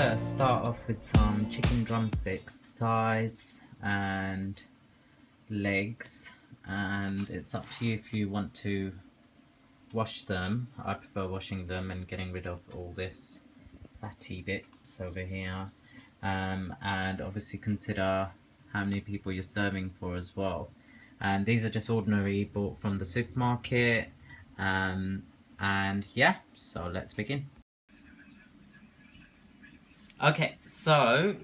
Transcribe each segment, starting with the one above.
to start off with some chicken drumsticks, thighs and legs, and it's up to you if you want to wash them. I prefer washing them and getting rid of all this fatty bits over here, and obviously consider how many people you're serving for as well. And these are just ordinary, bought from the supermarket, and yeah, so let's begin. Okay, so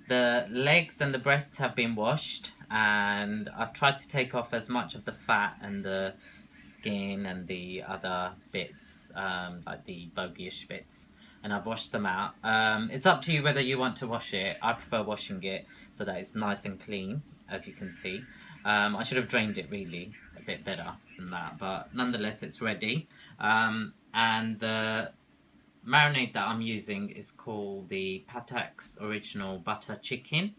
the legs and the breasts have been washed, and I've tried to take off as much of the fat and the skin and the other bits, like the bogey-ish bits, and I've washed them out. It's up to you whether you want to wash it. I prefer washing it so that it's nice and clean, as you can see. I should have drained it really a bit better than that, but nonetheless it's ready. And the marinade that I'm using is called the Patak's Original Butter Chicken.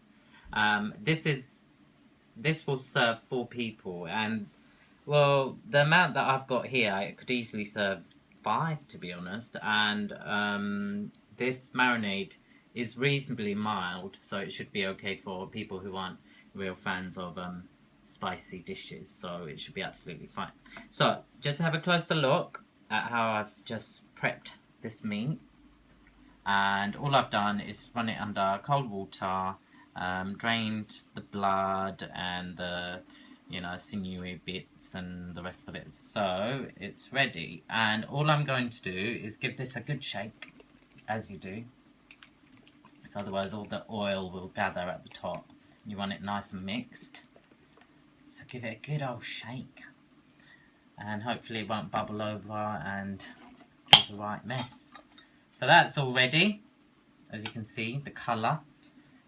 This will serve 4 people, and well, the amount that I've got here, it could easily serve 5, to be honest. And this marinade is reasonably mild, so it should be okay for people who aren't real fans of spicy dishes, so it should be absolutely fine. So just have a closer look at how I've just prepped this meat, and all I've done is run it under cold water, drained the blood and the sinewy bits and the rest of it, so it's ready. And all I'm going to do is give this a good shake, as you do, because otherwise all the oil will gather at the top. You want it nice and mixed, so give it a good old shake, and hopefully it won't bubble over and cause a right mess. So that's all ready, as you can see, the colour.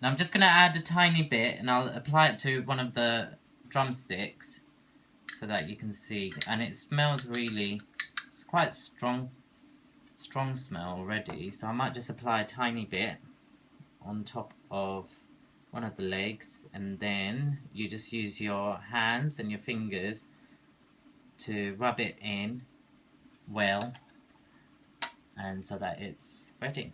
Now I'm just going to add a tiny bit, and I'll apply it to one of the drumsticks so that you can see. And it smells really, it's quite strong smell already, so I might just apply a tiny bit on top of one of the legs, and then you just use your hands and your fingers to rub it in well, and so that it's ready.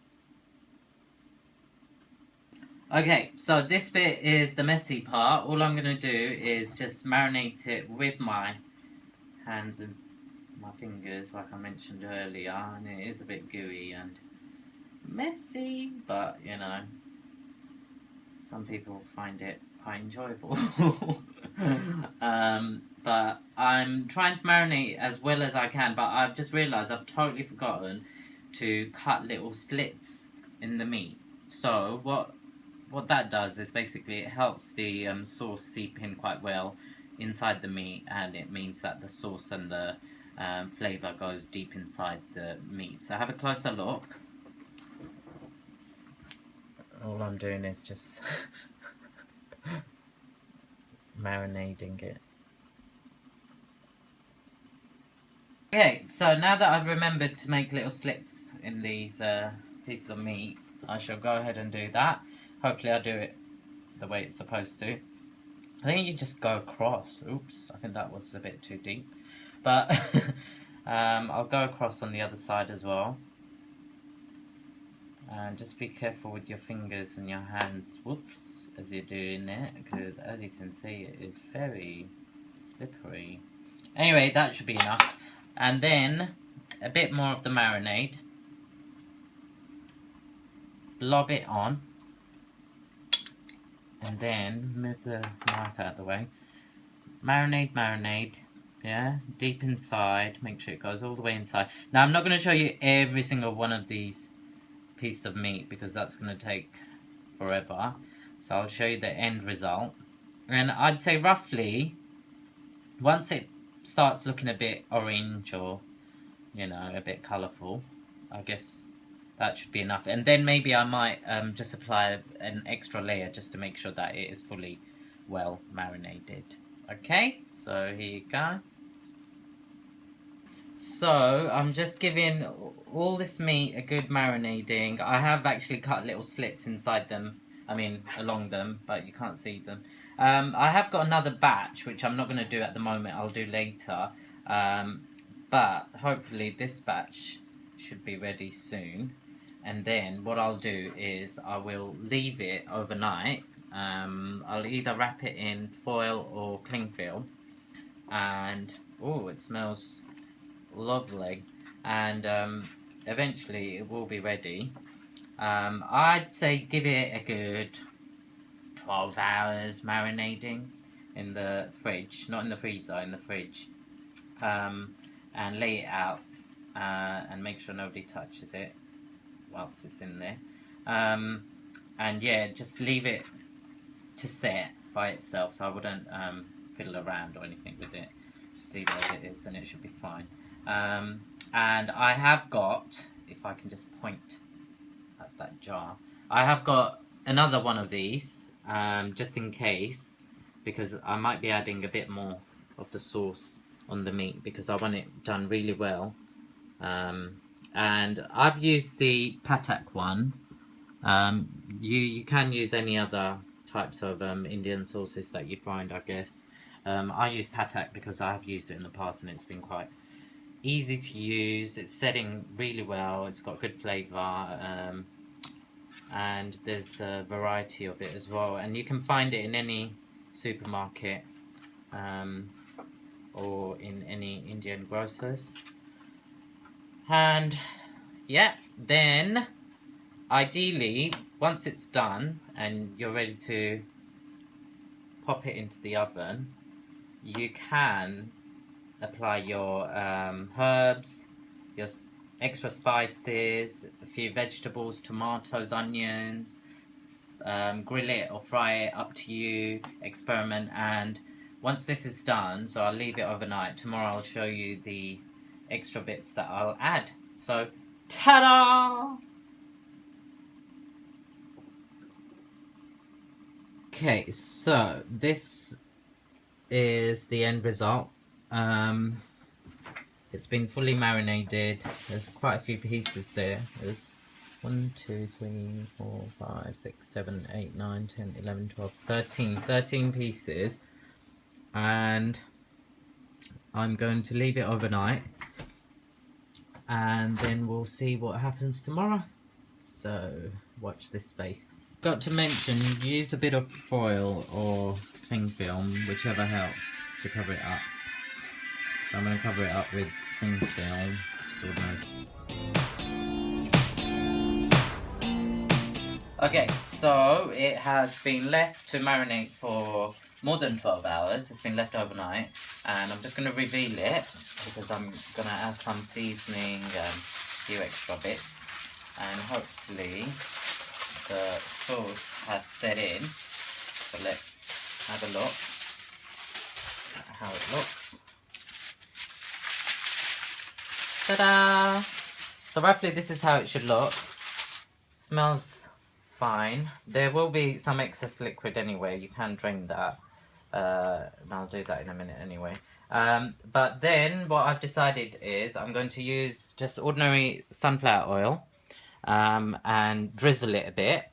Okay, so this bit is the messy part. All I'm going to do is just marinate it with my hands and my fingers, like I mentioned earlier, and it is a bit gooey and messy, but you know, some people find it quite enjoyable. But I'm trying to marinate as well as I can, but I've just realised I've totally forgotten to cut little slits in the meat. So what that does is basically it helps the sauce seep in quite well inside the meat, and it means that the sauce and the flavour goes deep inside the meat. So have a closer look. All I'm doing is just marinating it. Okay, so now that I've remembered to make little slits in these pieces of meat, I shall go ahead and do that. Hopefully I'll do it the way it's supposed to. I think you just go across. Oops, I think that was a bit too deep. But I'll go across on the other side as well. And just be careful with your fingers and your hands, whoops, as you're doing it, because as you can see, it is very slippery. Anyway, that should be enough. And then a bit more of the marinade. Blob it on. And then move the knife out of the way. Marinade, yeah, deep inside. Make sure it goes all the way inside. Now, I'm not going to show you every single one of these pieces of meat, because that's going to take forever. So I'll show you the end result. And I'd say roughly, once it starts looking a bit orange or, you know, a bit colourful, I guess that should be enough. And then maybe I might just apply an extra layer just to make sure that it is fully well marinated. Okay, so here you go. So I'm just giving all this meat a good marinating. I have actually cut little slits inside them, along them, but you can't see them. I have got another batch, which I'm not going to do at the moment, I'll do later. But hopefully this batch should be ready soon. And then what I'll do is I will leave it overnight. I'll either wrap it in foil or cling film, and oh, it smells lovely. And eventually it will be ready. I'd say give it a good 12 hours marinating in the fridge, not in the freezer, in the fridge. And lay it out and make sure nobody touches it whilst it's in there. And yeah, just leave it to set by itself, so I wouldn't fiddle around or anything with it. Just leave it as it is and it should be fine. And I have got, if I can just point at that jar, I have got another one of these, just in case, because I might be adding a bit more of the sauce on the meat because I want it done really well. And I've used the patak one. You can use any other types of Indian sauces that you find, I guess. I use patak because I have used it in the past and it's been quite easy to use. It's setting really well. It's got good flavour, and there's a variety of it as well. And you can find it in any supermarket or in any Indian grocers. And yeah, then ideally, once it's done and you're ready to pop it into the oven, you can apply your herbs, your extra spices, a few vegetables, tomatoes, onions, grill it or fry it, up to you, experiment. And once this is done, so I'll leave it overnight, tomorrow I'll show you the extra bits that I'll add. So, ta-da! Okay, so this is the end result. It's been fully marinated. There's quite a few pieces there. There's 1, 2, 3, 4, 5, 6, 7, 8, 9, 10, 11, 12, 13 pieces. And I'm going to leave it overnight. And then we'll see what happens tomorrow. So, watch this space. Got to mention, use a bit of foil or cling film, whichever helps, to cover it up. So I'm going to cover it up with cling film, sort of. Okay, so it has been left to marinate for more than 12 hours. It's been left overnight, and I'm just going to reveal it because I'm going to add some seasoning and a few extra bits, and hopefully the sauce has set in. So let's have a look at how it looks. Ta-da! So roughly this is how it should look. Smells fine. There will be some excess liquid anyway. You can drain that. And I'll do that in a minute anyway. But then what I've decided is I'm going to use just ordinary sunflower oil. And drizzle it a bit,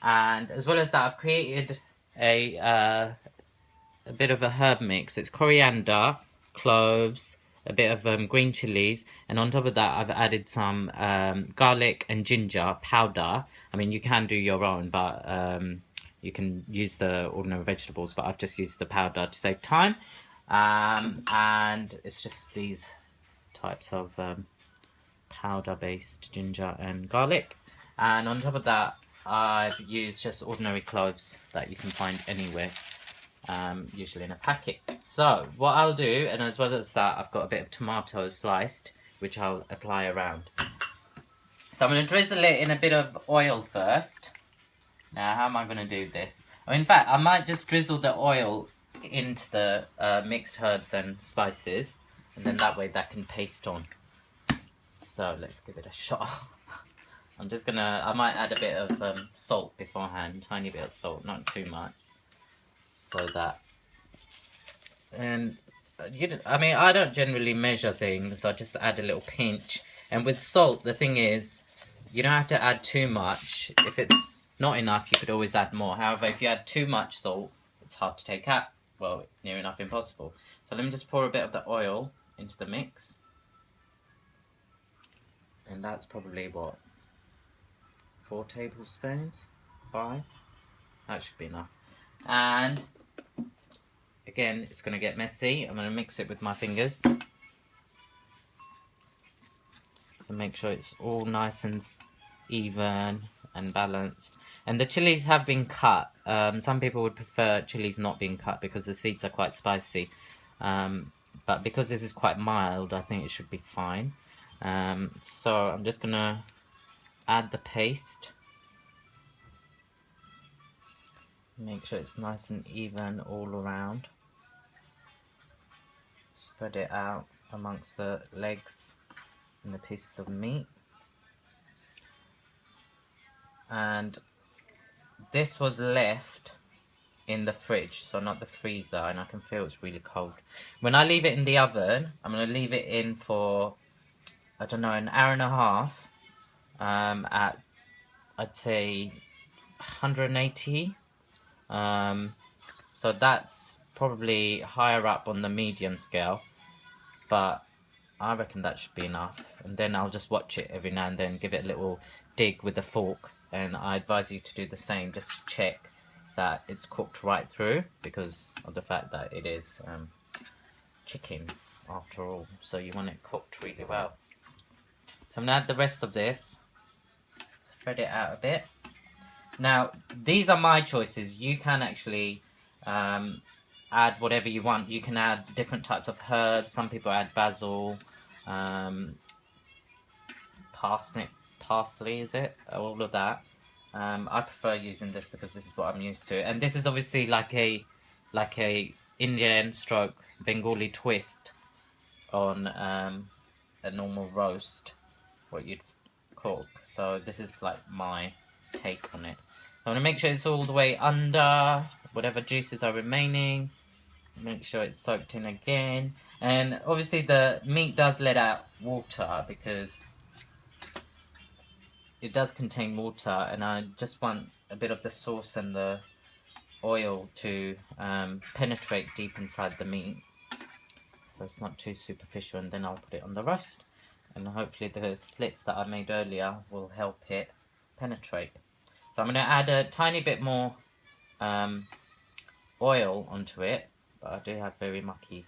and as well as that I've created a bit of a herb mix. It's coriander, cloves, a bit of green chilies, and on top of that I've added some garlic and ginger powder. I mean, you can do your own, but you can use the ordinary vegetables, but I've just used the powder to save time. And it's just these types of powder based ginger and garlic, and on top of that I've used just ordinary cloves that you can find anywhere, usually in a packet. So what I'll do, and as well as that I've got a bit of tomato sliced which I'll apply around. So I'm going to drizzle it in a bit of oil first. Now how am I going to do this? In fact, I might just drizzle the oil into the mixed herbs and spices, and then that way that can paste on. So let's give it a shot. I might add a bit of salt beforehand, tiny bit of salt, not too much. So that, and I mean, I don't generally measure things, I just add a little pinch. And with salt, the thing is, you don't have to add too much. If it's not enough, you could always add more. However, if you add too much salt, it's hard to take out. Well, near enough impossible. So let me just pour a bit of the oil into the mix. And that's probably what, 4 tablespoons, 5. That should be enough. And again, it's going to get messy. I'm going to mix it with my fingers. So make sure it's all nice and even and balanced. And the chilies have been cut. Some people would prefer chilies not being cut because the seeds are quite spicy. But because this is quite mild, I think it should be fine. So I'm just going to add the paste. Make sure it's nice and even all around. Spread it out amongst the legs and the pieces of meat. And this was left in the fridge, so not the freezer, and I can feel it's really cold. When I leave it in the oven, I'm going to leave it in for, I don't know, an hour and a half at, I'd say, 180. So that's probably higher up on the medium scale, but I reckon that should be enough. And then I'll just watch it every now and then, give it a little dig with a fork, and I advise you to do the same, just to check that it's cooked right through, because of the fact that it is chicken after all, so you want it cooked really well. So I'm going to add the rest of this, spread it out a bit. Now, these are my choices. You can actually add whatever you want. You can add different types of herbs. Some people add basil, parsley, is it? All of that. I prefer using this because this is what I'm used to. And this is obviously like a Indian stroke Bengali twist on a normal roast, what you'd cook. So this is like my take on it. I want to make sure it's all the way under, whatever juices are remaining. Make sure it's soaked in again. And obviously the meat does let out water because it does contain water, and I just want a bit of the sauce and the oil to penetrate deep inside the meat, so it's not too superficial, and then I'll put it on the roast, and hopefully the slits that I made earlier will help it penetrate. So I'm going to add a tiny bit more oil onto it, but I do have very mucky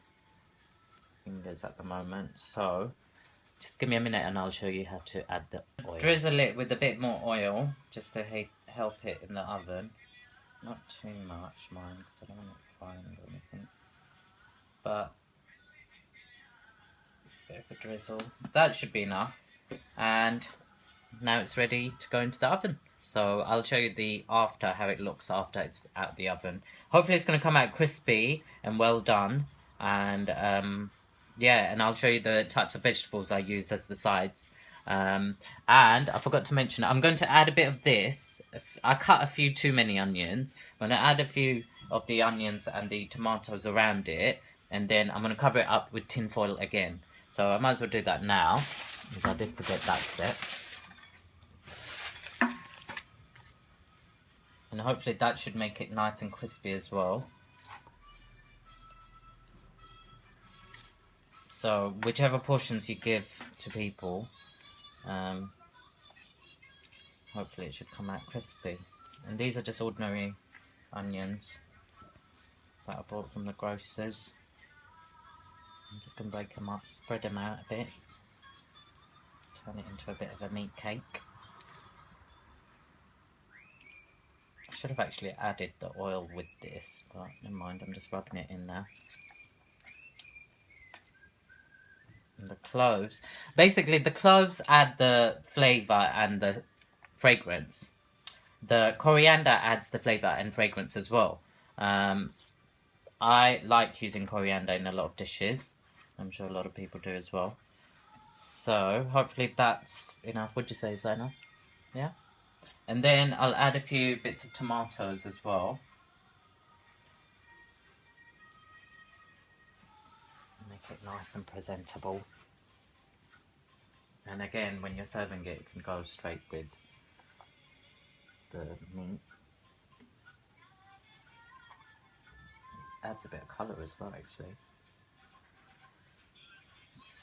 fingers at the moment, so just give me a minute and I'll show you how to add the oil. Drizzle it with a bit more oil just to help it in the oven. Not too much, mind, because I don't want it frying or anything. But a bit of a drizzle. That should be enough. And now it's ready to go into the oven. So I'll show you the after, how it looks after it's out of the oven. Hopefully it's going to come out crispy and well done. And yeah, and I'll show you the types of vegetables I use as the sides. And I forgot to mention, I'm going to add a bit of this. I cut a few too many onions. I'm going to add a few of the onions and the tomatoes around it. And then I'm going to cover it up with tin foil again. So I might as well do that now, because I did forget that step. And hopefully that should make it nice and crispy as well. So whichever portions you give to people, hopefully it should come out crispy. And these are just ordinary onions that I bought from the grocers. I'm just going to break them up, spread them out a bit, turn it into a bit of a meat cake. I should have actually added the oil with this, but never mind, I'm just rubbing it in now. And the cloves, basically the cloves add the flavour and the fragrance. The coriander adds the flavour and fragrance as well. I like using coriander in a lot of dishes. I'm sure a lot of people do as well. So hopefully that's enough. Would you say, is that enough? Yeah? And then I'll add a few bits of tomatoes as well. Make it nice and presentable. And again, when you're serving it, it can go straight with the meat. It adds a bit of colour as well, actually.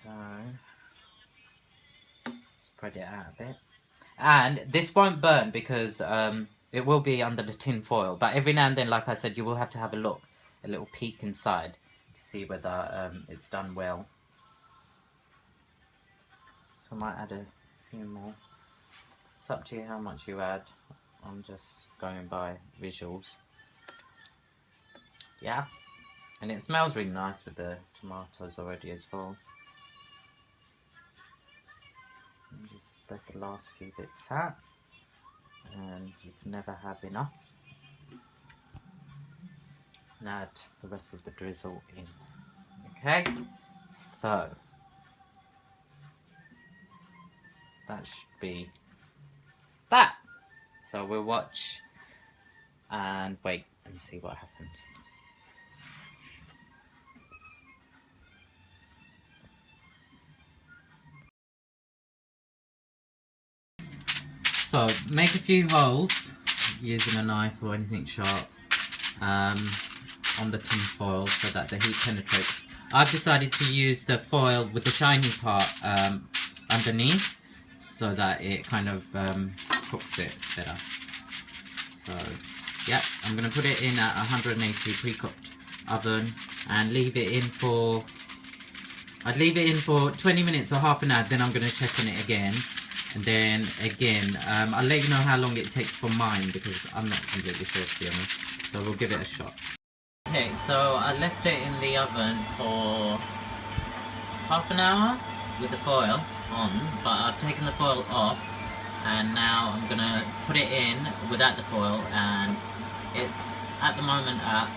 So, spread it out a bit. And this won't burn because it will be under the tin foil. But every now and then, like I said, you will have to have a look, a little peek inside to see whether it's done well. So I might add a few more. It's up to you how much you add. I'm just going by visuals. Yeah. And it smells really nice with the tomatoes already as well. Let me just spread the last few bits out. And you can never have enough. And add the rest of the drizzle in. Okay, so that should be that. So we'll watch and wait and see what happens. So make a few holes using a knife or anything sharp on the tin foil so that the heat penetrates. I've decided to use the foil with the shiny part underneath so that it kind of cooks it better. So yeah, I'm going to put it in at 180 pre-cooked oven and leave it in for, I'd leave it in for 20 minutes or half an hour, then I'm going to check on it again. And then again, I'll let you know how long it takes for mine because I'm not completely sure, to be honest. So we'll give it a shot. Okay, so I left it in the oven for half an hour with the foil on, but I've taken the foil off and now I'm gonna put it in without the foil, and it's at the moment at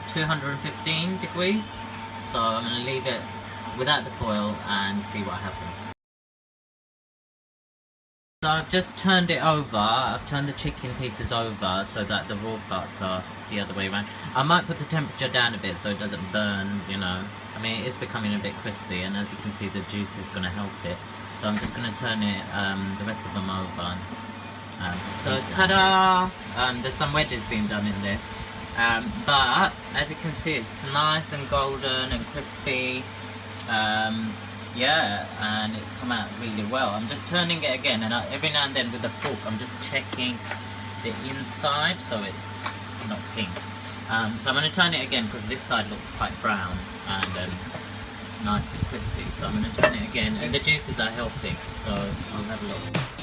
215 degrees. So I'm gonna leave it without the foil and see what happens. So I've just turned it over, I've turned the chicken pieces over so that the raw parts are the other way around. I might put the temperature down a bit so it doesn't burn, you know. I mean, it is becoming a bit crispy, and as you can see the juice is going to help it. So I'm just going to turn it, the rest of them over. So ta-da! There's some wedges being done in there. But as you can see, it's nice and golden and crispy. Yeah, and it's come out really well. I'm just turning it again, and every now and then with the fork I'm just checking the inside so it's not pink. So I'm going to turn it again because this side looks quite brown and nice and crispy. So I'm going to turn it again, and the juices are helping, so I'll have a look.